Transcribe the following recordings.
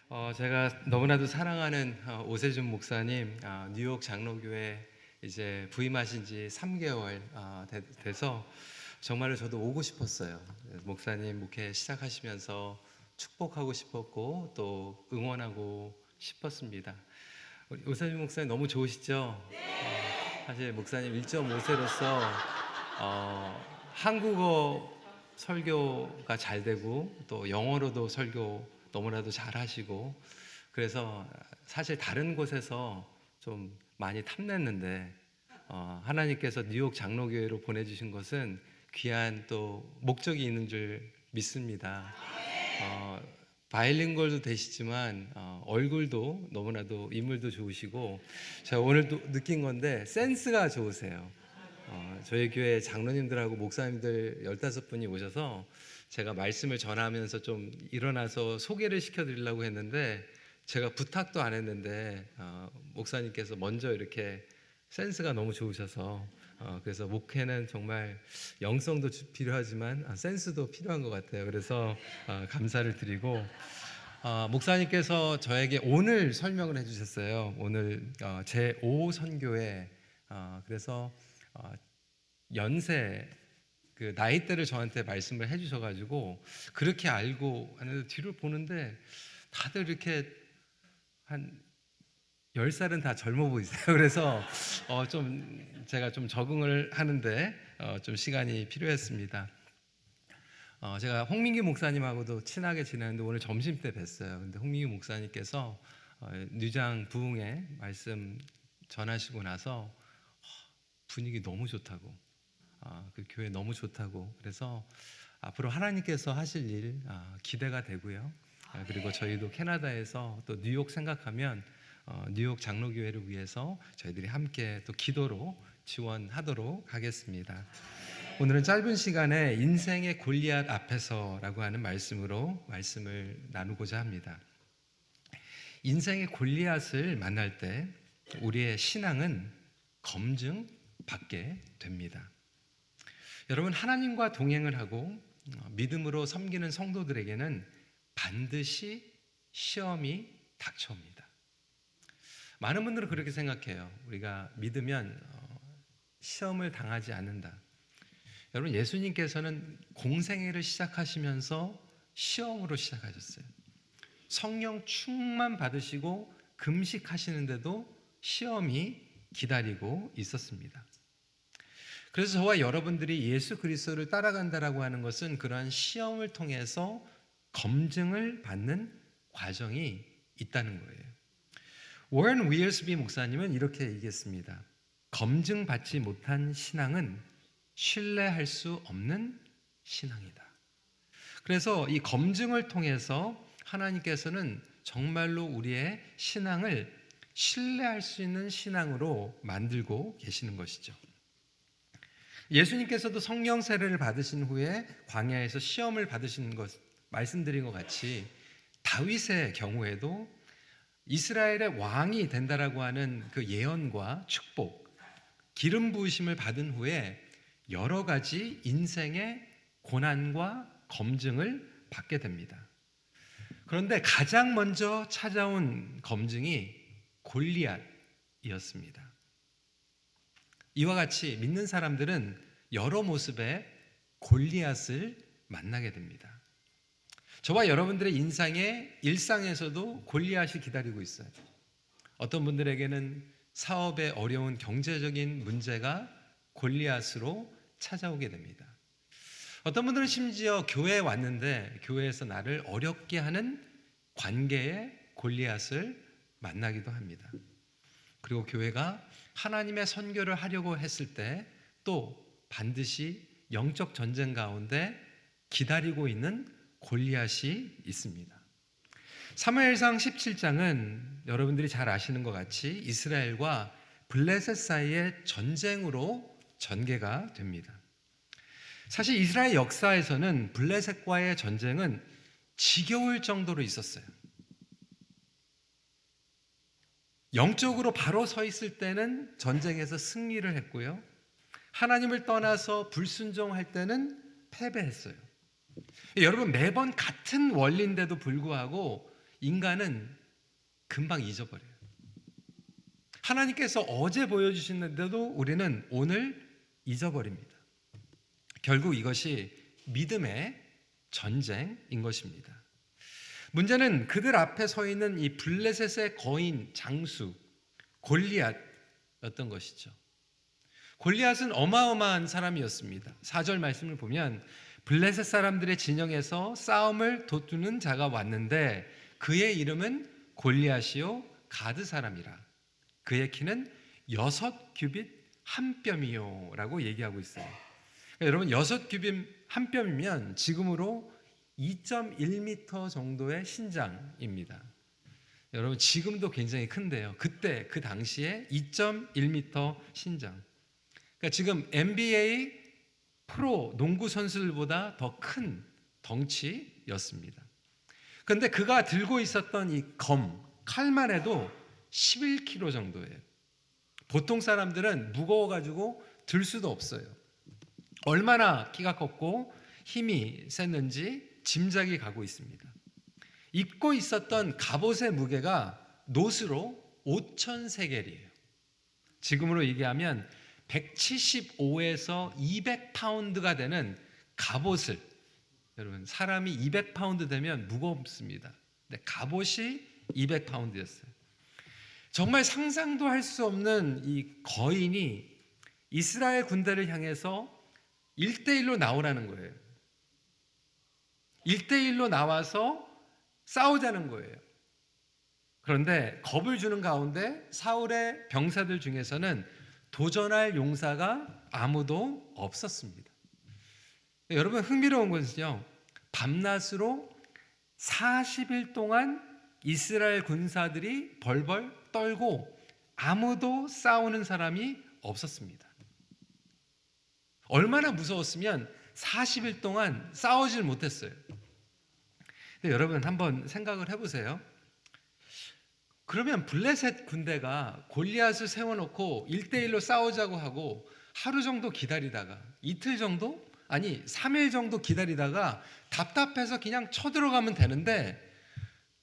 제가 너무나도 사랑하는 오세준 목사님 뉴욕 장로교회 이제 부임하신 지 3개월 돼서 정말로 저도 오고 싶었어요. 목사님 목회 시작하시면서 축복하고 싶었고 또 응원하고 싶었습니다. 우리 오세준 목사님 너무 좋으시죠? 사실 목사님 1.5세로서 한국어 설교가 잘 되고 또 영어로도 설교 너무나도 잘 하시고, 그래서 사실 다른 곳에서 좀 많이 탐냈는데 하나님께서 뉴욕 장로교회로 보내주신 것은 귀한 또 목적이 있는 줄 믿습니다. 바이링걸도 되시지만 얼굴도 너무나도 인물도 좋으시고, 제가 오늘도 느낀 건데 센스가 좋으세요. 저희 교회 장로님들하고 목사님들 15분이 오셔서 제가 말씀을 전하면서 좀 일어나서 소개를 시켜드리려고 했는데 제가 부탁도 안 했는데 목사님께서 먼저 이렇게 센스가 너무 좋으셔서 그래서 목회는 정말 영성도 필요하지만 센스도 필요한 것 같아요. 그래서 감사를 드리고, 목사님께서 저에게 오늘 설명을 해주셨어요. 오늘 제5 선교회, 그래서 연세 그 나이대를 저한테 말씀을 해주셔가지고 그렇게 알고 하는데 뒤를 보는데 다들 이렇게 한 10살은 다 젊어 보이세요. 그래서 좀 제가 좀 적응을 하는데 좀 시간이 필요했습니다. 제가 홍민기 목사님하고도 친하게 지내는데 오늘 점심 때 뵀어요. 근데 홍민기 목사님께서 뉴장 부흥회 말씀 전하시고 나서 분위기 너무 좋다고, 그 교회 너무 좋다고, 그래서 앞으로 하나님께서 하실 일 기대가 되고요. 그리고 저희도 캐나다에서 또 뉴욕 생각하면 뉴욕 장로교회를 위해서 저희들이 함께 또 기도로 지원하도록 하겠습니다. 오늘은 짧은 시간에 인생의 골리앗 앞에서라고 하는 말씀으로 말씀을 나누고자 합니다. 인생의 골리앗을 만날 때 우리의 신앙은 검증받게 됩니다. 여러분, 하나님과 동행을 하고 믿음으로 섬기는 성도들에게는 반드시 시험이 닥쳐옵니다. 많은 분들은 그렇게 생각해요. 우리가 믿으면 시험을 당하지 않는다. 여러분, 예수님께서는 공생애를 시작하시면서 시험으로 시작하셨어요. 성령 충만 받으시고 금식하시는데도 시험이 기다리고 있었습니다. 그래서 저와 여러분들이 예수 그리스도를 따라간다라고 하는 것은 그러한 시험을 통해서 검증을 받는 과정이 있다는 거예요. 워런 위얼스비 목사님은 이렇게 얘기했습니다. 검증받지 못한 신앙은 신뢰할 수 없는 신앙이다. 그래서 이 검증을 통해서 하나님께서는 정말로 우리의 신앙을 신뢰할 수 있는 신앙으로 만들고 계시는 것이죠. 예수님께서도 성령 세례를 받으신 후에 광야에서 시험을 받으신 것 말씀드린 것 같이 다윗의 경우에도 이스라엘의 왕이 된다라고 하는 그 예언과 축복, 기름 부으심을 받은 후에 여러 가지 인생의 고난과 검증을 받게 됩니다. 그런데 가장 먼저 찾아온 검증이 골리앗이었습니다. 이와 같이 믿는 사람들은 여러 모습의 골리앗을 만나게 됩니다. 저와 여러분들의 일상에서도 골리앗이 기다리고 있어요. 어떤 분들에게는 사업의 어려운 경제적인 문제가 골리앗으로 찾아오게 됩니다. 어떤 분들은 심지어 교회에 왔는데 교회에서 나를 어렵게 하는 관계의 골리앗을 만나기도 합니다. 그리고 교회가 하나님의 선교를 하려고 했을 때 또 반드시 영적 전쟁 가운데 기다리고 있는 골리앗이 있습니다. 사무엘상 17장은 여러분들이 잘 아시는 것 같이 이스라엘과 블레셋 사이의 전쟁으로 전개가 됩니다. 사실 이스라엘 역사에서는 블레셋과의 전쟁은 지겨울 정도로 있었어요. 영적으로 바로 서 있을 때는 전쟁에서 승리를 했고요. 하나님을 떠나서 불순종할 때는 패배했어요. 여러분, 매번 같은 원리인데도 불구하고 인간은 금방 잊어버려요. 하나님께서 어제 보여주시는데도 우리는 오늘 잊어버립니다. 결국 이것이 믿음의 전쟁인 것입니다. 문제는 그들 앞에 서 있는 이 블레셋의 거인 장수 골리앗이었던 것이죠. 골리앗은 어마어마한 사람이었습니다. 4절 말씀을 보면 블레셋 사람들의 진영에서 싸움을 돋우는 자가 왔는데 그의 이름은 골리앗이요 가드 사람이라. 그의 키는 6규빗 한 뼘이요 라고 얘기하고 있어요. 그러니까 여러분 6규빗 한 뼘이면 지금으로 2.1m 정도의 신장입니다. 여러분 지금도 굉장히 큰데요. 그때 그 당시에 2.1m 신장. 그러니까 지금 NBA 프로 농구 선수들보다 더 큰 덩치였습니다. 그런데 그가 들고 있었던 이 칼만 해도 11kg 정도예요. 보통 사람들은 무거워가지고 들 수도 없어요. 얼마나 키가 컸고 힘이 셌는지 짐작이 가고 있습니다. 입고 있었던 갑옷의 무게가 노스로 5,000세겔이에요. 지금으로 얘기하면 175에서 200파운드가 되는 갑옷을, 여러분 사람이 200파운드 되면 무겁습니다. 근데 갑옷이 200파운드였어요. 정말 상상도 할 수 없는 이 거인이 이스라엘 군대를 향해서 1대1로 나오라는 거예요. 1대1로 나와서 싸우자는 거예요. 그런데 겁을 주는 가운데 사울의 병사들 중에서는 도전할 용사가 아무도 없었습니다. 여러분 흥미로운 것은요, 밤낮으로 40일 동안 이스라엘 군사들이 벌벌 떨고 아무도 싸우는 사람이 없었습니다. 얼마나 무서웠으면 40일 동안 싸우질 못했어요. 근데 여러분 한번 생각을 해보세요. 그러면 블레셋 군대가 골리앗을 세워놓고 1대1로 싸우자고 하고 하루 정도 기다리다가 이틀 정도? 아니 3일 정도 기다리다가 답답해서 그냥 쳐들어가면 되는데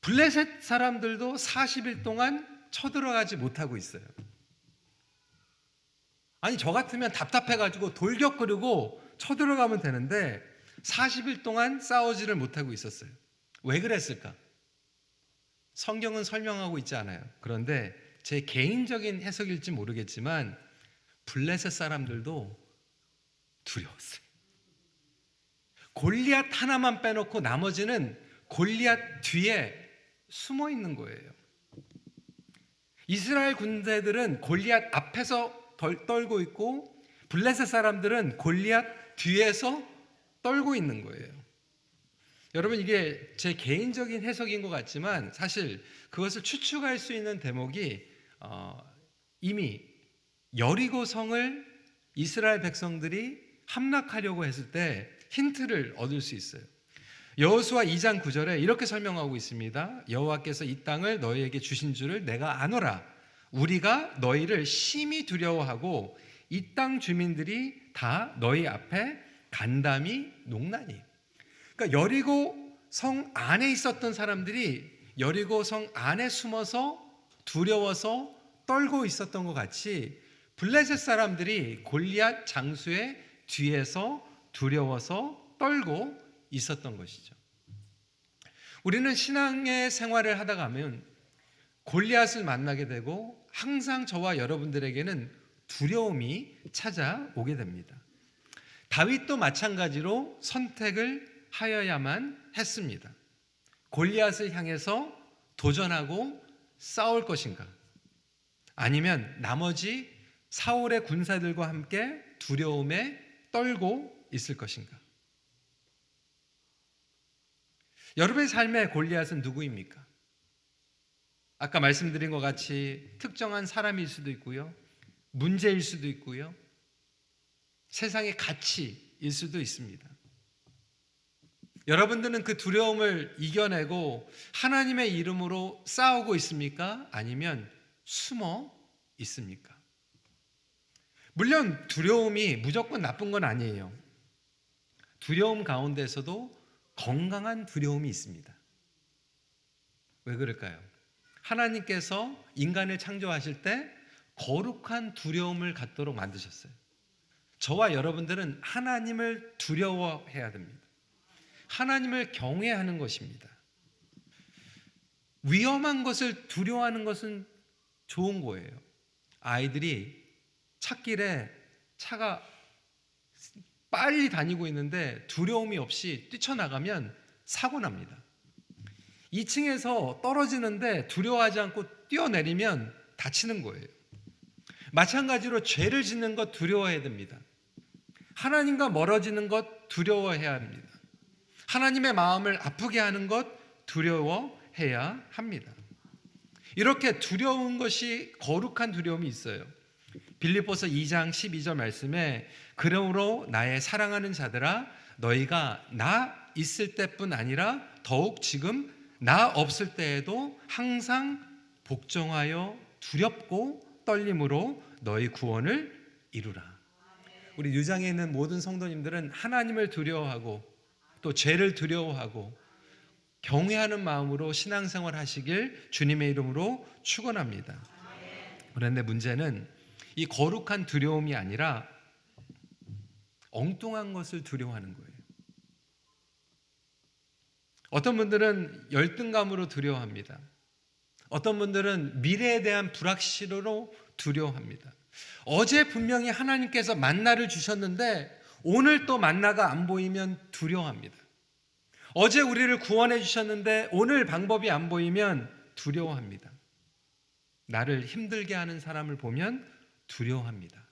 블레셋 사람들도 40일 동안 쳐들어가지 못하고 있어요. 아니 저 같으면 답답해가지고 돌격거리고 쳐들어가면 되는데 40일 동안 싸우지를 못하고 있었어요. 왜 그랬을까? 성경은 설명하고 있지 않아요. 그런데 제 개인적인 해석일지 모르겠지만 블레셋 사람들도 두려웠어요. 골리앗 하나만 빼놓고 나머지는 골리앗 뒤에 숨어 있는 거예요. 이스라엘 군대들은 골리앗 앞에서 떨고 있고 블레셋 사람들은 골리앗 뒤에서 떨고 있는 거예요. 여러분 이게 제 개인적인 해석인 것 같지만 사실 그것을 추측할 수 있는 대목이 이미 여리고 성을 이스라엘 백성들이 함락하려고 했을 때 힌트를 얻을 수 있어요. 여호수아 2장 9절에 이렇게 설명하고 있습니다. 여호와께서 이 땅을 너희에게 주신 줄을 내가 아노라. 우리가 너희를 심히 두려워하고 이 땅 주민들이 다 너희 앞에 간담이 농나니. 그러니까 여리고 성 안에 있었던 사람들이 여리고 성 안에 숨어서 두려워서 떨고 있었던 것 같이 블레셋 사람들이 골리앗 장수의 뒤에서 두려워서 떨고 있었던 것이죠. 우리는 신앙의 생활을 하다 가면 골리앗을 만나게 되고 항상 저와 여러분들에게는 두려움이 찾아오게 됩니다. 다윗도 마찬가지로 선택을 하여야만 했습니다. 골리앗을 향해서 도전하고 싸울 것인가? 아니면 나머지 사울의 군사들과 함께 두려움에 떨고 있을 것인가? 여러분의 삶의 골리앗은 누구입니까? 아까 말씀드린 것 같이 특정한 사람일 수도 있고요, 문제일 수도 있고요, 세상의 가치일 수도 있습니다. 여러분들은 그 두려움을 이겨내고 하나님의 이름으로 싸우고 있습니까? 아니면 숨어 있습니까? 물론 두려움이 무조건 나쁜 건 아니에요. 두려움 가운데서도 건강한 두려움이 있습니다. 왜 그럴까요? 하나님께서 인간을 창조하실 때 거룩한 두려움을 갖도록 만드셨어요. 저와 여러분들은 하나님을 두려워해야 됩니다. 하나님을 경외하는 것입니다. 위험한 것을 두려워하는 것은 좋은 거예요. 아이들이 찾길에 차가 빨리 다니고 있는데 두려움이 없이 뛰쳐나가면 사고 납니다. 2층에서 떨어지는데 두려워하지 않고 뛰어내리면 다치는 거예요. 마찬가지로 죄를 짓는 것 두려워해야 됩니다. 하나님과 멀어지는 것 두려워해야 합니다. 하나님의 마음을 아프게 하는 것 두려워해야 합니다. 이렇게 두려운 것이 거룩한 두려움이 있어요. 빌립보서 2장 12절 말씀에 그러므로 나의 사랑하는 자들아 너희가 나 있을 때뿐 아니라 더욱 지금 나 없을 때에도 항상 복종하여 두렵고 떨림으로 너희 구원을 이루라. 우리 유장에 있는 모든 성도님들은 하나님을 두려워하고 또 죄를 두려워하고 경외하는 마음으로 신앙생활 하시길 주님의 이름으로 축원합니다. 그런데 문제는 이 거룩한 두려움이 아니라 엉뚱한 것을 두려워하는 거예요. 어떤 분들은 열등감으로 두려워합니다. 어떤 분들은 미래에 대한 불확실로 두려워합니다. 어제 분명히 하나님께서 만나를 주셨는데 오늘 또 만나가 안 보이면 두려워합니다. 어제 우리를 구원해 주셨는데 오늘 방법이 안 보이면 두려워합니다. 나를 힘들게 하는 사람을 보면 두려워합니다.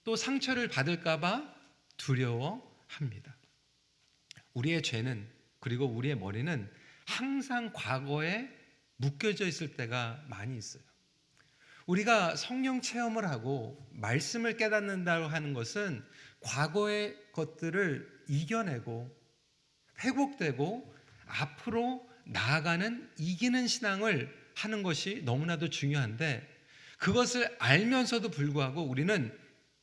또 상처를 받을까 봐 두려워합니다. 우리의 죄는 그리고 우리의 머리는 항상 과거에 묶여져 있을 때가 많이 있어요. 우리가 성령 체험을 하고 말씀을 깨닫는다고 하는 것은 과거의 것들을 이겨내고 회복되고 앞으로 나아가는 이기는 신앙을 하는 것이 너무나도 중요한데 그것을 알면서도 불구하고 우리는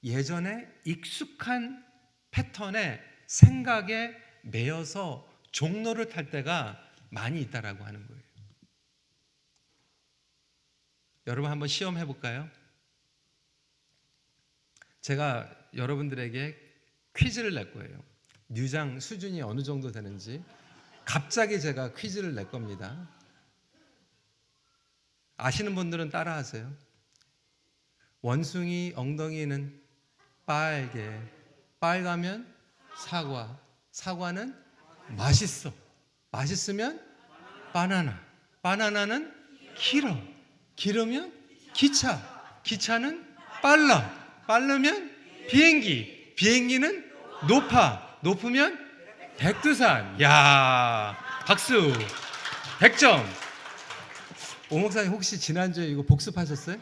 예전에 익숙한 패턴에 생각에 매여서 종로를 탈 때가 많이 있다라고 하는 거예요. 여러분 한번 시험해 볼까요? 제가 여러분들에게 퀴즈를 낼 거예요. 뉴장 수준이 어느 정도 되는지 갑자기 제가 퀴즈를 낼 겁니다. 아시는 분들은 따라하세요. 원숭이 엉덩이는 빨개, 빨가면 사과, 사과는 맛있어, 맛있으면 바나나, 바나나는 길어, 길으면 기차, 기차는 빨라, 빠르면 비행기, 비행기는 높아, 높으면 백두산. 야, 박수. 100점. 오 목사님 혹시 지난주에 이거 복습하셨어요?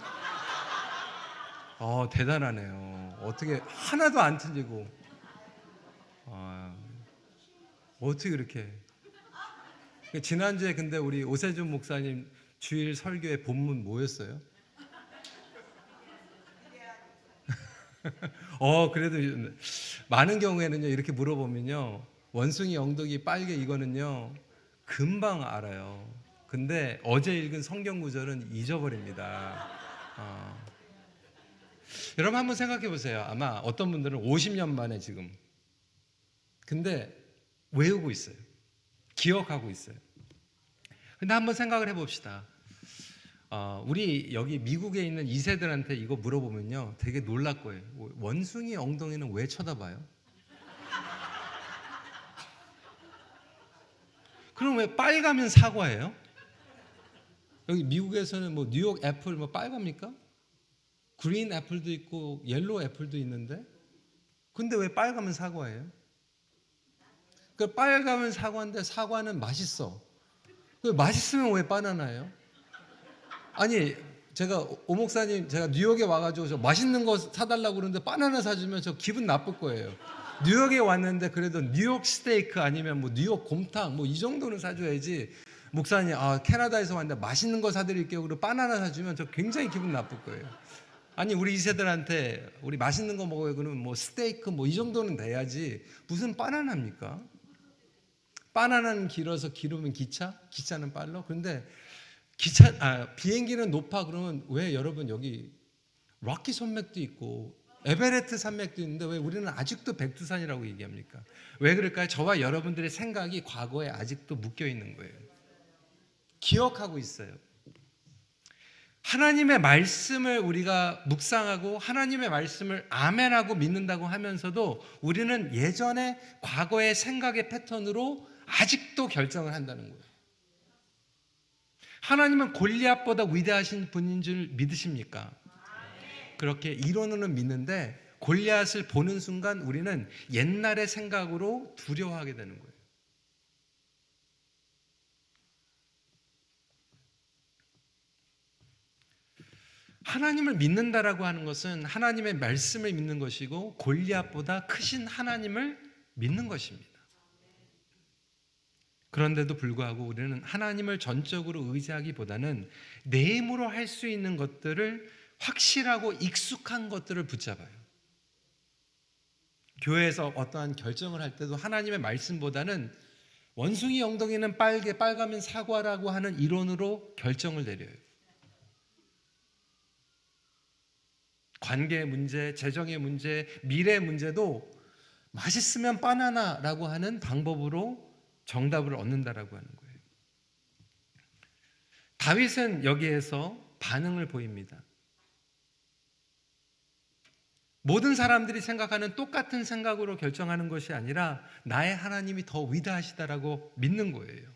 대단하네요. 어떻게 하나도 안 틀리고. 어떻게 그렇게. 지난주에 근데 우리 오세준 목사님 주일 설교의 본문 뭐였어요? 그래도 많은 경우에는요 이렇게 물어보면요 원숭이 엉덩이 빨개 이거는요 금방 알아요. 근데 어제 읽은 성경 구절은 잊어버립니다. 여러분 한번 생각해 보세요. 아마 어떤 분들은 50년 만에 지금 근데 외우고 있어요. 기억하고 있어요. 근데 한번 생각을 해봅시다. 우리 여기 미국에 있는 2세들한테 이거 물어보면요 되게 놀랄 거예요. 원숭이 엉덩이는 왜 쳐다봐요? 그럼 왜 빨가면 사과예요? 여기 미국에서는 뭐 뉴욕 애플 뭐 빨갑니까? 그린 애플도 있고 옐로우 애플도 있는데 근데 왜 빨가면 사과예요? 그 빨가면 사과인데 사과는 맛있어. 맛있으면 왜 바나나예요? 아니 제가 오 목사님 제가 뉴욕에 와가지고 저 맛있는 거 사달라고 그러는데 바나나 사주면 저 기분 나쁠 거예요. 뉴욕에 왔는데 그래도 뉴욕 스테이크 아니면 뭐 뉴욕 곰탕 뭐 이 정도는 사줘야지. 목사님 캐나다에서 왔는데 맛있는 거 사드릴게요. 그리고 바나나 사주면 저 굉장히 기분 나쁠 거예요. 아니 우리 2세들한테 우리 맛있는 거 먹어요. 그러면 뭐 스테이크 뭐 이 정도는 돼야지 무슨 바나나입니까? 바나나는 길어서 기르면 기차, 기차는 빨라. 그런데 비행기는 높아 그러면 왜 여러분 여기 락키 산맥도 있고 에베레스트 산맥도 있는데 왜 우리는 아직도 백두산이라고 얘기합니까? 왜 그럴까요? 저와 여러분들의 생각이 과거에 아직도 묶여 있는 거예요. 기억하고 있어요. 하나님의 말씀을 우리가 묵상하고 하나님의 말씀을 아멘하고 믿는다고 하면서도 우리는 예전에 과거의 생각의 패턴으로 아직도 결정을 한다는 거예요. 하나님은 골리앗보다 위대하신 분인 줄 믿으십니까? 그렇게 이론으로는 믿는데 골리앗을 보는 순간 우리는 옛날의 생각으로 두려워하게 되는 거예요. 하나님을 믿는다라고 하는 것은 하나님의 말씀을 믿는 것이고 골리앗보다 크신 하나님을 믿는 것입니다. 그런데도 불구하고 우리는 하나님을 전적으로 의지하기보다는 내 힘으로 할 수 있는 것들을 확실하고 익숙한 것들을 붙잡아요. 교회에서 어떠한 결정을 할 때도 하나님의 말씀보다는 원숭이 엉덩이는 빨가면 사과라고 하는 이론으로 결정을 내려요. 관계의 문제, 재정의 문제, 미래의 문제도 맛있으면 바나나라고 하는 방법으로 정답을 얻는다라고 하는 거예요. 다윗은 여기에서 반응을 보입니다. 모든 사람들이 생각하는 똑같은 생각으로 결정하는 것이 아니라 나의 하나님이 더 위대하시다라고 믿는 거예요.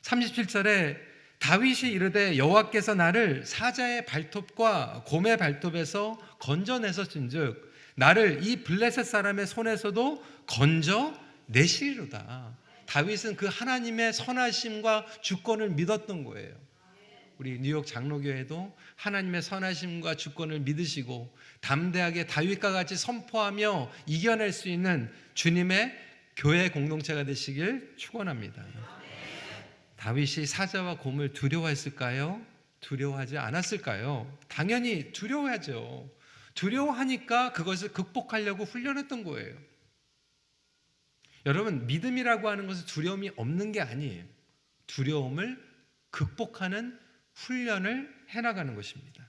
37절에 다윗이 이르되 여호와께서 나를 사자의 발톱과 곰의 발톱에서 건져내셨은즉 나를 이 블레셋 사람의 손에서도 건져 내시리로다. 다윗은 그 하나님의 선하심과 주권을 믿었던 거예요. 우리 뉴욕 장로교회도 하나님의 선하심과 주권을 믿으시고 담대하게 다윗과 같이 선포하며 이겨낼 수 있는 주님의 교회 공동체가 되시길 축원합니다. 다윗이 사자와 곰을 두려워했을까요? 두려워하지 않았을까요? 당연히 두려워하죠. 두려워하니까 그것을 극복하려고 훈련했던 거예요. 여러분, 믿음이라고 하는 것은 두려움이 없는 게 아니에요. 두려움을 극복하는 훈련을 해나가는 것입니다.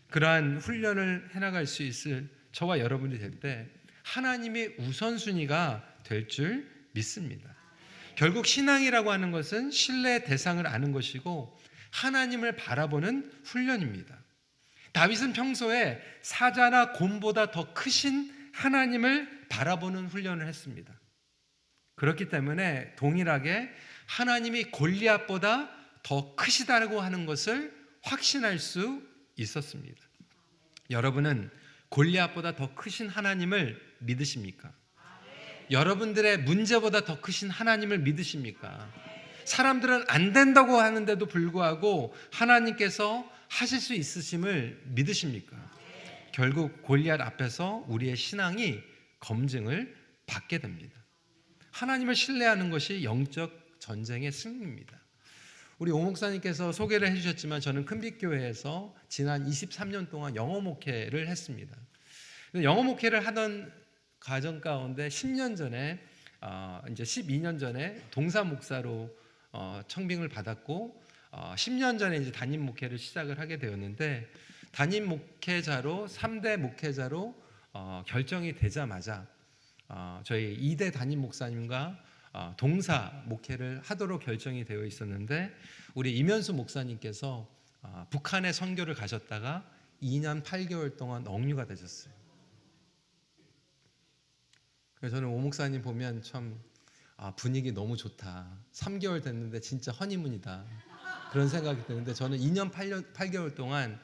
그러한 훈련을 해나갈 수 있을 저와 여러분이 될 때 하나님의 우선순위가 될 줄 믿습니다. 결국 신앙이라고 하는 것은 신뢰의 대상을 아는 것이고 하나님을 바라보는 훈련입니다. 다윗은 평소에 사자나 곰보다 더 크신 하나님을 바라보는 훈련을 했습니다. 그렇기 때문에 동일하게 하나님이 골리앗보다 더 크시다고 하는 것을 확신할 수 있었습니다. 여러분은 골리앗보다 더 크신 하나님을 믿으십니까? 여러분들의 문제보다 더 크신 하나님을 믿으십니까? 사람들은 안 된다고 하는데도 불구하고 하나님께서 하실 수 있으심을 믿으십니까? 결국 골리앗 앞에서 우리의 신앙이 검증을 받게 됩니다. 하나님을 신뢰하는 것이 영적 전쟁의 승리입니다. 우리 오 목사님께서 소개를 해주셨지만 저는 큰빛교회에서 지난 23년 동안 영어 목회를 했습니다. 영어 목회를 하던 과정 가운데 10년 전에 이제 12년 전에 동사 목사로 청빙을 받았고 10년 전에 이제 담임 목회를 시작을 하게 되었는데 담임 목회자로 3대 목회자로 결정이 되자마자 저희 2대 담임 목사님과 동사 목회를 하도록 결정이 되어 있었는데 우리 이면수 목사님께서 북한에 선교를 가셨다가 2년 8개월 동안 억류가 되셨어요. 그래서 저는 오 목사님 보면 참 분위기 너무 좋다. 3개월 됐는데 진짜 허니문이다. 그런 생각이 드는데 저는 2년 8개월 동안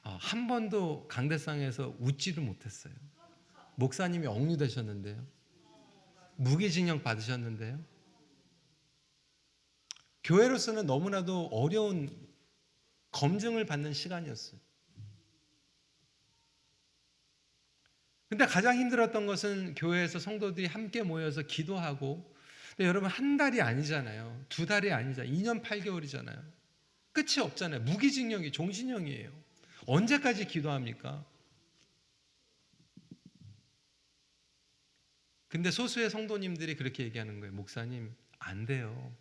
한 번도 강대상에서 웃지도 못했어요. 목사님이 억류되셨는데요. 무기징역 받으셨는데요. 교회로서는 너무나도 어려운 검증을 받는 시간이었어요. 근데 가장 힘들었던 것은 교회에서 성도들이 함께 모여서 기도하고 근데 여러분 한 달이 아니잖아요. 2달이 아니잖아요. 2년 8개월이잖아요. 끝이 없잖아요. 무기징역이 종신형이에요. 언제까지 기도합니까? 근데 소수의 성도님들이 그렇게 얘기하는 거예요. 목사님 안 돼요.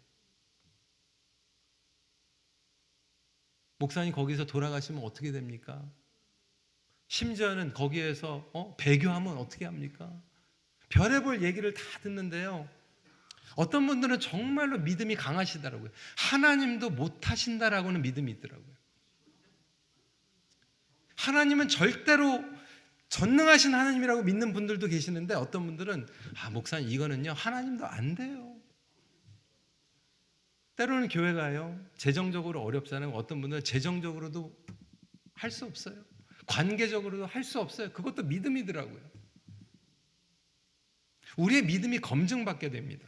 목사님 거기서 돌아가시면 어떻게 됩니까? 심지어는 거기에서 배교하면 어떻게 합니까? 별의별 얘기를 다 듣는데요. 어떤 분들은 정말로 믿음이 강하시더라고요. 하나님도 못하신다라고는 믿음이 있더라고요. 하나님은 절대로 전능하신 하나님이라고 믿는 분들도 계시는데 어떤 분들은 목사님 이거는요 하나님도 안 돼요. 때로는 교회가요 재정적으로 어렵잖아요. 어떤 분들은 재정적으로도 할 수 없어요. 관계적으로도 할 수 없어요. 그것도 믿음이더라고요. 우리의 믿음이 검증받게 됩니다.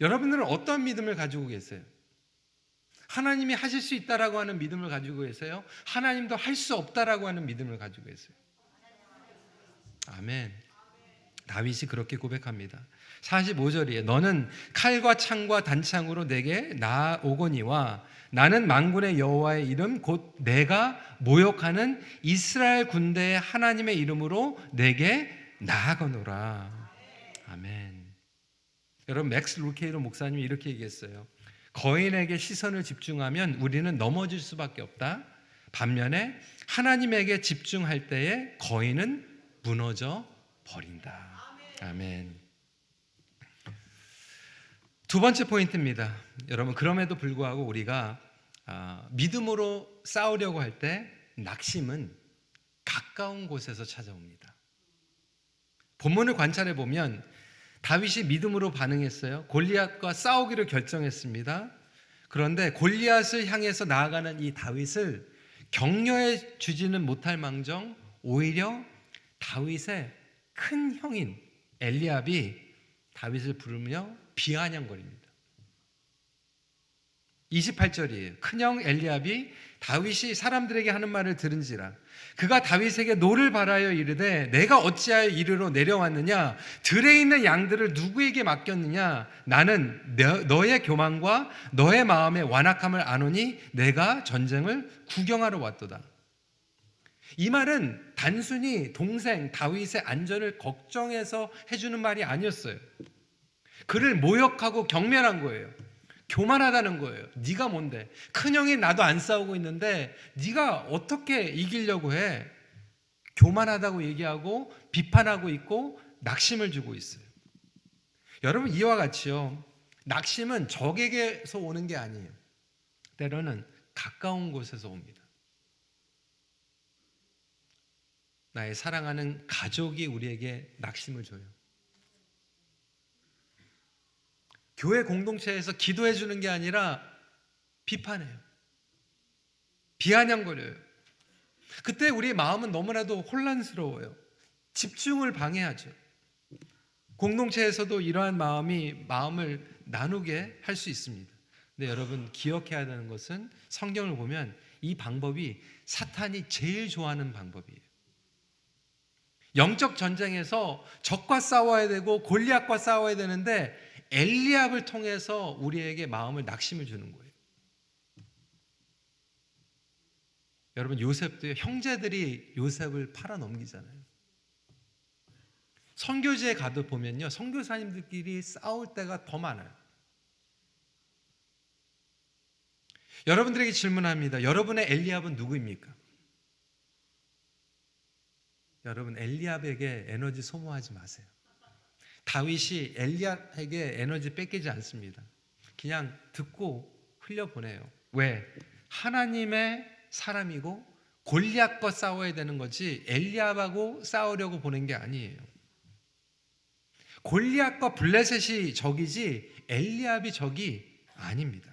여러분들은 어떤 믿음을 가지고 계세요? 하나님이 하실 수 있다라고 하는 믿음을 가지고 계세요? 하나님도 할 수 없다라고 하는 믿음을 가지고 계세요? 아멘. 다윗이 그렇게 고백합니다. 45절이에요. 너는 칼과 창과 단창으로 내게 나아오거니와 나는 만군의 여호와의 이름 곧 내가 모욕하는 이스라엘 군대의 하나님의 이름으로 내게 나아가노라. 아멘. 여러분 맥스 루케이로 목사님이 이렇게 얘기했어요. 거인에게 시선을 집중하면 우리는 넘어질 수밖에 없다. 반면에 하나님에게 집중할 때에 거인은 무너져 버린다. 아멘. 두 번째 포인트입니다. 여러분 그럼에도 불구하고 우리가 믿음으로 싸우려고 할 때 낙심은 가까운 곳에서 찾아옵니다. 본문을 관찰해 보면 다윗이 믿음으로 반응했어요. 골리앗과 싸우기를 결정했습니다. 그런데 골리앗을 향해서 나아가는 이 다윗을 격려해 주지는 못할 망정 오히려 다윗의 큰 형인 엘리압이 다윗을 부르며 비아냥거립니다. 28절이에요. 큰형 엘리압이 다윗이 사람들에게 하는 말을 들은지라 그가 다윗에게 노를 바라여 이르되 내가 어찌하여 이리로 내려왔느냐 들에 있는 양들을 누구에게 맡겼느냐 나는 너의 교만과 너의 마음의 완악함을 아노니 내가 전쟁을 구경하러 왔도다. 이 말은 단순히 동생 다윗의 안전을 걱정해서 해주는 말이 아니었어요. 그를 모욕하고 경멸한 거예요. 교만하다는 거예요. 네가 뭔데? 큰형이 나도 안 싸우고 있는데 네가 어떻게 이기려고 해? 교만하다고 얘기하고 비판하고 있고 낙심을 주고 있어요. 여러분 이와 같이요. 낙심은 적에게서 오는 게 아니에요. 때로는 가까운 곳에서 옵니다. 나의 사랑하는 가족이 우리에게 낙심을 줘요. 교회 공동체에서 기도해 주는 게 아니라 비판해요. 비아냥거려요. 그때 우리의 마음은 너무나도 혼란스러워요. 집중을 방해하죠. 공동체에서도 이러한 마음을 나누게 할 수 있습니다. 근데 여러분 기억해야 되는 것은 성경을 보면 이 방법이 사탄이 제일 좋아하는 방법이에요. 영적 전쟁에서 적과 싸워야 되고 골리앗과 싸워야 되는데 엘리압을 통해서 우리에게 마음을 낙심을 주는 거예요. 여러분 요셉도 형제들이 요셉을 팔아 넘기잖아요. 선교지에 가도 보면요 선교사님들끼리 싸울 때가 더 많아요. 여러분들에게 질문합니다. 여러분의 엘리압은 누구입니까? 여러분 엘리압에게 에너지 소모하지 마세요. 다윗이 엘리압에게 에너지 뺏기지 않습니다. 그냥 듣고 흘려보내요. 왜? 하나님의 사람이고 골리앗과 싸워야 되는 거지 엘리압하고 싸우려고 보낸 게 아니에요. 골리앗과 블레셋이 적이지 엘리압이 적이 아닙니다.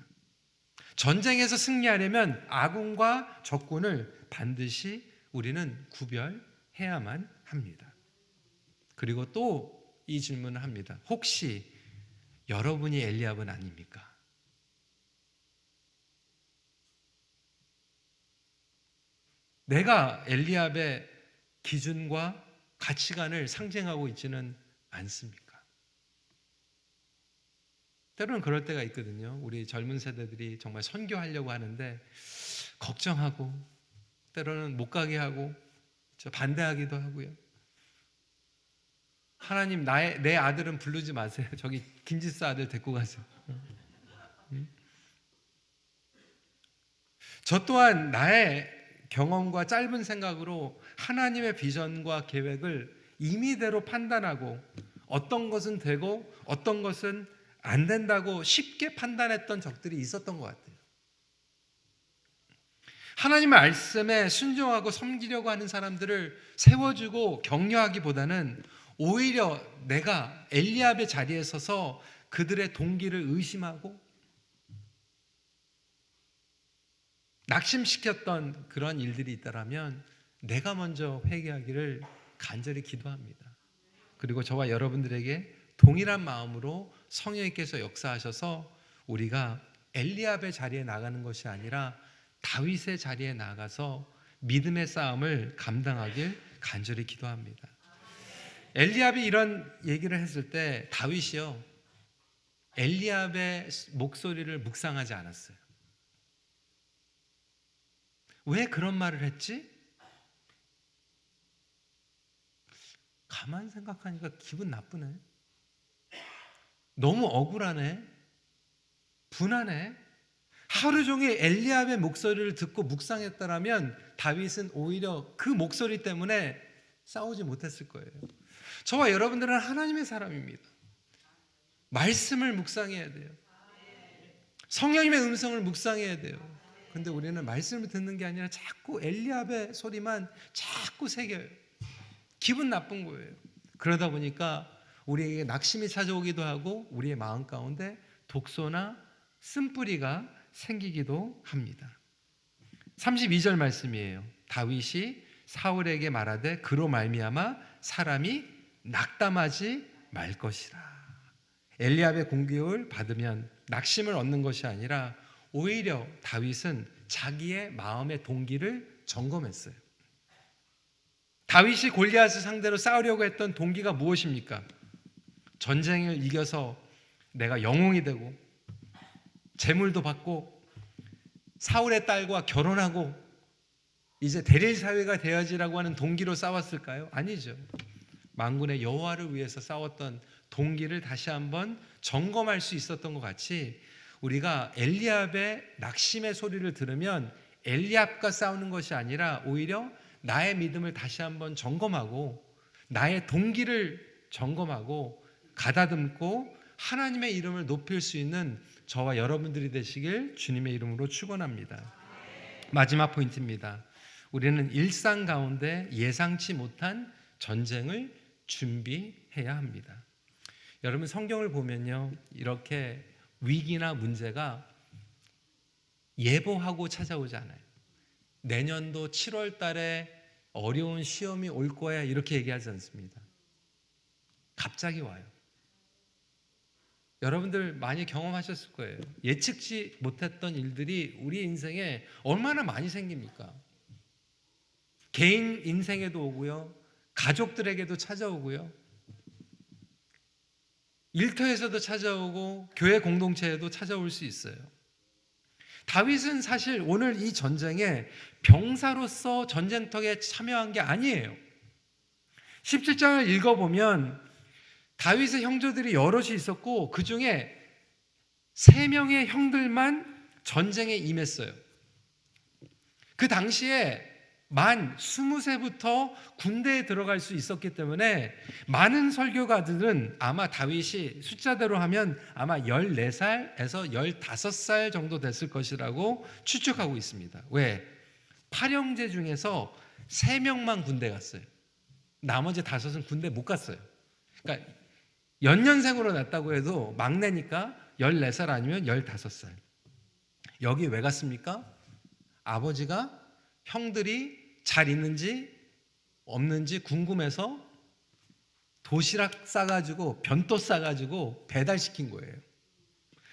전쟁에서 승리하려면 아군과 적군을 반드시 우리는 구별해야만 합니다. 그리고 또 이 질문을 합니다. 혹시 여러분이 엘리압은 아닙니까? 내가 엘리압의 기준과 가치관을 상징하고 있지는 않습니까? 때로는 그럴 때가 있거든요. 우리 젊은 세대들이 정말 선교하려고 하는데 걱정하고 때로는 못 가게 하고 반대하기도 하고요. 하나님 내 아들은 부르지 마세요. 저기 김지수 아들 데리고 가세요. 저 또한 나의 경험과 짧은 생각으로 하나님의 비전과 계획을 임의대로 판단하고 어떤 것은 되고 어떤 것은 안 된다고 쉽게 판단했던 적들이 있었던 것 같아요. 하나님의 말씀에 순종하고 섬기려고 하는 사람들을 세워주고 격려하기보다는 오히려 내가 엘리압의 자리에 서서 그들의 동기를 의심하고 낙심시켰던 그런 일들이 있다라면 내가 먼저 회개하기를 간절히 기도합니다. 그리고 저와 여러분들에게 동일한 마음으로 성령님께서 역사하셔서 우리가 엘리압의 자리에 나가는 것이 아니라 다윗의 자리에 나가서 믿음의 싸움을 감당하길 간절히 기도합니다. 엘리압이 이런 얘기를 했을 때 다윗이요, 엘리압의 목소리를 묵상하지 않았어요. 왜 그런 말을 했지? 가만 생각하니까 기분 나쁘네. 너무 억울하네. 분하네. 하루 종일 엘리압의 목소리를 듣고 묵상했다라면 다윗은 오히려 그 목소리 때문에 싸우지 못했을 거예요. 저와 여러분들은 하나님의 사람입니다. 말씀을 묵상해야 돼요. 성령님의 음성을 묵상해야 돼요. 근데 우리는 말씀을 듣는 게 아니라 자꾸 엘리압의 소리만 자꾸 새겨요. 기분 나쁜 거예요. 그러다 보니까 우리에게 낙심이 찾아오기도 하고 우리의 마음 가운데 독소나 쓴뿌리가 생기기도 합니다. 32절 말씀이에요. 다윗이 사울에게 말하되 그로 말미암아 사람이 낙담하지 말 것이라. 엘리압의 공격을 받으면 낙심을 얻는 것이 아니라 오히려 다윗은 자기의 마음의 동기를 점검했어요. 다윗이 골리앗을 상대로 싸우려고 했던 동기가 무엇입니까? 전쟁을 이겨서 내가 영웅이 되고 재물도 받고 사울의 딸과 결혼하고 이제 대릴 사회가 되어지라고 하는 동기로 싸웠을까요? 아니죠. 만군의 여호와를 위해서 싸웠던 동기를 다시 한번 점검할 수 있었던 것 같이 우리가 엘리압의 낙심의 소리를 들으면 엘리압과 싸우는 것이 아니라 오히려 나의 믿음을 다시 한번 점검하고 나의 동기를 점검하고 가다듬고 하나님의 이름을 높일 수 있는 저와 여러분들이 되시길 주님의 이름으로 축원합니다. 마지막 포인트입니다. 우리는 일상 가운데 예상치 못한 전쟁을 준비해야 합니다. 여러분 성경을 보면요, 이렇게 위기나 문제가 예보하고 찾아오지 않아요. 내년도 7월 달에 어려운 시험이 올 거야 이렇게 얘기하지 않습니다. 갑자기 와요. 여러분들 많이 경험하셨을 거예요. 예측치 못했던 일들이 우리 인생에 얼마나 많이 생깁니까? 개인 인생에도 오고요, 가족들에게도 찾아오고요, 일터에서도 찾아오고 교회 공동체에도 찾아올 수 있어요. 다윗은 사실 오늘 이 전쟁에 병사로서 전쟁터에 참여한 게 아니에요. 17장을 읽어보면 다윗의 형제들이 여럿이 있었고 그 중에 3명의 형들만 전쟁에 임했어요. 그 당시에 만 20세부터 군대에 들어갈 수 있었기 때문에 많은 설교가들은 아마 다윗이 숫자대로 하면 아마 14살에서 15살 정도 됐을 것이라고 추측하고 있습니다. 왜? 8형제 중에서 3명만 군대 갔어요. 나머지 5은 군대 못 갔어요. 그러니까 연년생으로 났다고 해도 막내니까 14살 아니면 15살. 여기 왜 갔습니까? 아버지가 형들이 잘 있는지 없는지 궁금해서 도시락 싸가지고 변또 싸가지고 배달시킨 거예요.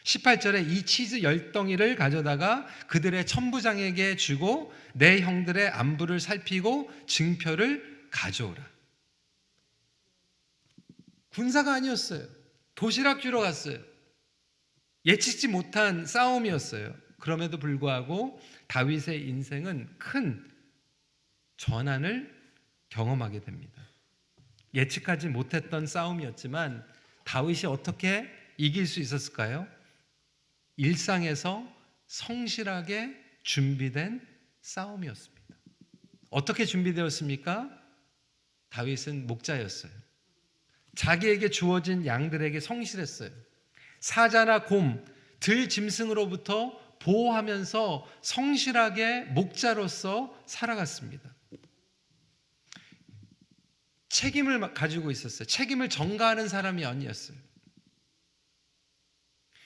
18절에 이 치즈 10덩이를 가져다가 그들의 천부장에게 주고 내 형들의 안부를 살피고 증표를 가져오라. 군사가 아니었어요. 도시락 주러 갔어요. 예측지 못한 싸움이었어요. 그럼에도 불구하고 다윗의 인생은 큰 전환을 경험하게 됩니다. 예측하지 못했던 싸움이었지만 다윗이 어떻게 이길 수 있었을까요? 일상에서 성실하게 준비된 싸움이었습니다. 어떻게 준비되었습니까? 다윗은 목자였어요. 자기에게 주어진 양들에게 성실했어요. 사자나 곰, 들 짐승으로부터 보호하면서 성실하게 목자로서 살아갔습니다. 책임을 가지고 있었어요. 책임을 전가하는 사람이 아니었어요.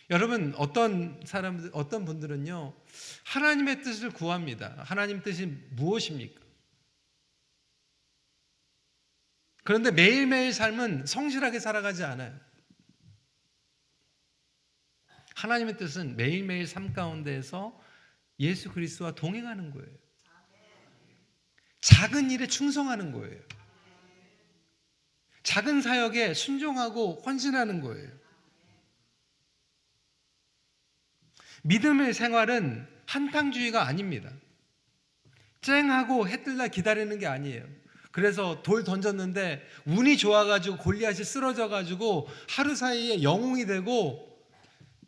여러분, 어떤 분들은요, 하나님의 뜻을 구합니다. 하나님 뜻이 무엇입니까? 그런데 매일매일 삶은 성실하게 살아가지 않아요. 하나님의 뜻은 매일매일 삶 가운데에서 예수 그리스도와 동행하는 거예요. 작은 일에 충성하는 거예요. 작은 사역에 순종하고 헌신하는 거예요. 믿음의 생활은 한탕주의가 아닙니다. 쨍하고 해 뜰 날 기다리는 게 아니에요. 그래서 돌 던졌는데 운이 좋아가지고 골리앗이 쓰러져가지고 하루 사이에 영웅이 되고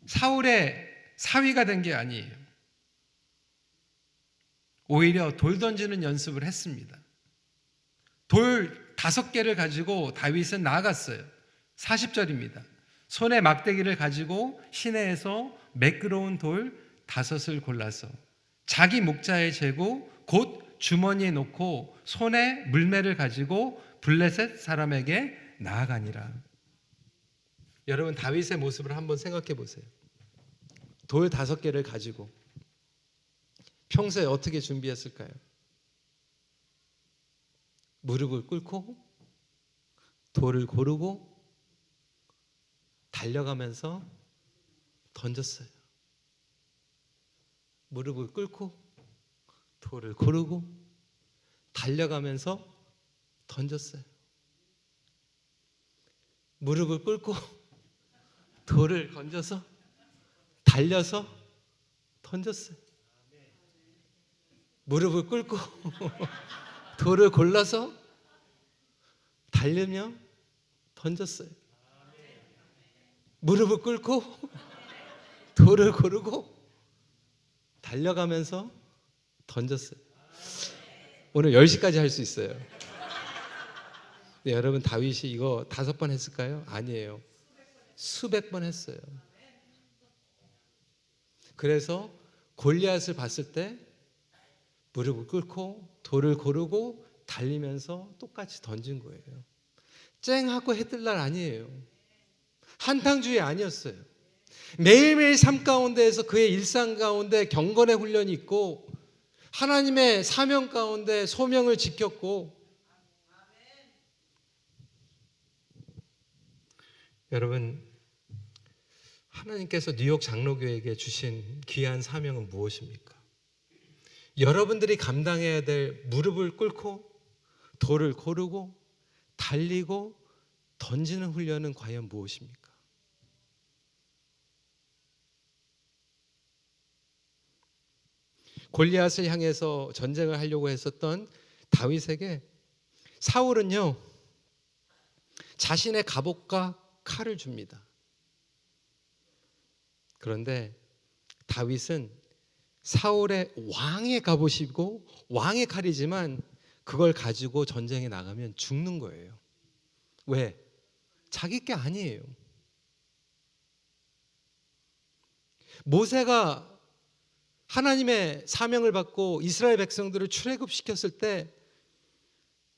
사울의 사위가 된 게 아니에요. 오히려 돌 던지는 연습을 했습니다. 돌 5개를 가지고 다윗은 나아갔어요. 40절입니다. 손에 막대기를 가지고 시내에서 매끄러운 돌 5을 골라서 자기 목자에 재고 곧 주머니에 넣고 손에 물매를 가지고 블레셋 사람에게 나아가니라. 여러분, 다윗의 모습을 한번 생각해 보세요. 돌 5개를 가지고 평소에 어떻게 준비했을까요? 무릎을 꿇고 돌을 고르고 달려가면서 던졌어요. 무릎을 꿇고 돌을 고르고 달려가면서 던졌어요. 무릎을 꿇고 돌을 건져서 달려서 던졌어요. 무릎을 꿇고 돌을 골라서 달리며 던졌어요. 무릎을 꿇고 돌을 고르고 달려가면서 던졌어요. 오늘 10시까지 할 수 있어요. 네, 여러분, 다윗이 이거 5번 했을까요? 아니에요. 수백 번 했어요. 그래서 골리앗을 봤을 때 무릎을 꿇고 돌을 고르고 달리면서 똑같이 던진 거예요. 쨍하고 해 뜰 날 아니에요. 한탕주의 아니었어요. 매일매일 삶 가운데에서 그의 일상 가운데 경건의 훈련이 있고 하나님의 사명 가운데 소명을 지켰고, 여러분, 하나님께서 뉴욕 장로교에게 주신 귀한 사명은 무엇입니까? 여러분들이 감당해야 될 무릎을 꿇고 돌을 고르고 달리고 던지는 훈련은 과연 무엇입니까? 골리앗을 향해서 전쟁을 하려고 했었던 다윗에게 사울은요, 자신의 갑옷과 칼을 줍니다. 그런데 다윗은 사울의 왕의 갑옷이고 왕의 칼이지만 그걸 가지고 전쟁에 나가면 죽는 거예요. 왜? 자기 게 아니에요. 모세가 하나님의 사명을 받고 이스라엘 백성들을 출애굽시켰을 때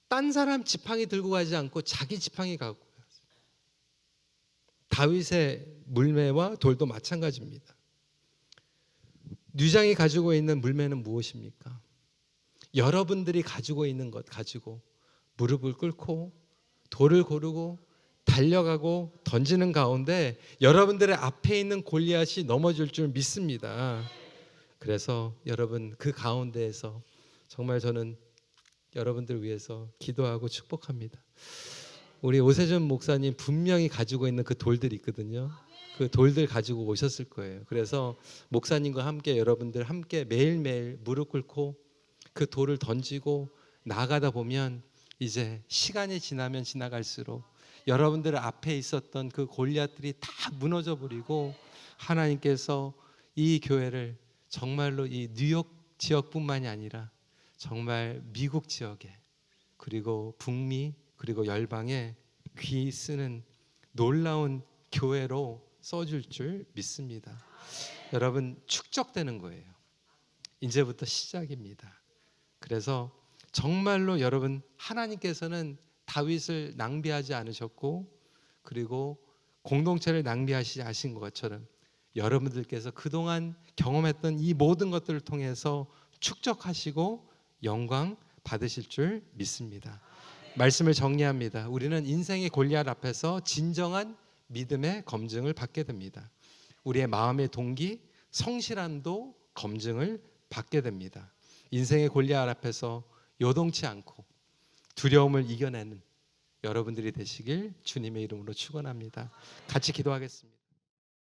딴 사람 지팡이 들고 가지 않고 자기 지팡이 갖고 갔어요. 다윗의 물매와 돌도 마찬가지입니다. 뉘장이 가지고 있는 물매는 무엇입니까? 여러분들이 가지고 있는 것 가지고 무릎을 꿇고 돌을 고르고 달려가고 던지는 가운데 여러분들의 앞에 있는 골리앗이 넘어질 줄 믿습니다. 그래서 여러분, 그 가운데에서 정말 저는 여러분들을 위해서 기도하고 축복합니다. 우리 오세준 목사님 분명히 가지고 있는 그 돌들이 있거든요. 그 돌들 가지고 오셨을 거예요. 그래서 목사님과 함께 여러분들 함께 매일매일 무릎 꿇고 그 돌을 던지고 나가다 보면 이제 시간이 지나면 지나갈수록 여러분들 앞에 있었던 그 골리앗들이 다 무너져 버리고 하나님께서 이 교회를 정말로 이 뉴욕 지역뿐만이 아니라 정말 미국 지역에, 그리고 북미, 그리고 열방에 귀 쓰는 놀라운 교회로 써줄 줄 믿습니다. 여러분, 축적되는 거예요. 이제부터 시작입니다. 그래서 정말로 여러분, 하나님께서는 다윗을 낭비하지 않으셨고, 그리고 공동체를 낭비하시지 않으신 것처럼 여러분들께서 그동안 경험했던 이 모든 것들을 통해서 축적하시고 영광 받으실 줄 믿습니다. 말씀을 정리합니다. 우리는 인생의 골리앗 앞에서 진정한 믿음의 검증을 받게 됩니다. 우리의 마음의 동기, 성실함도 검증을 받게 됩니다. 인생의 골리앗 앞에서 요동치 않고 두려움을 이겨내는 여러분들이 되시길 주님의 이름으로 축원합니다. 같이 기도하겠습니다.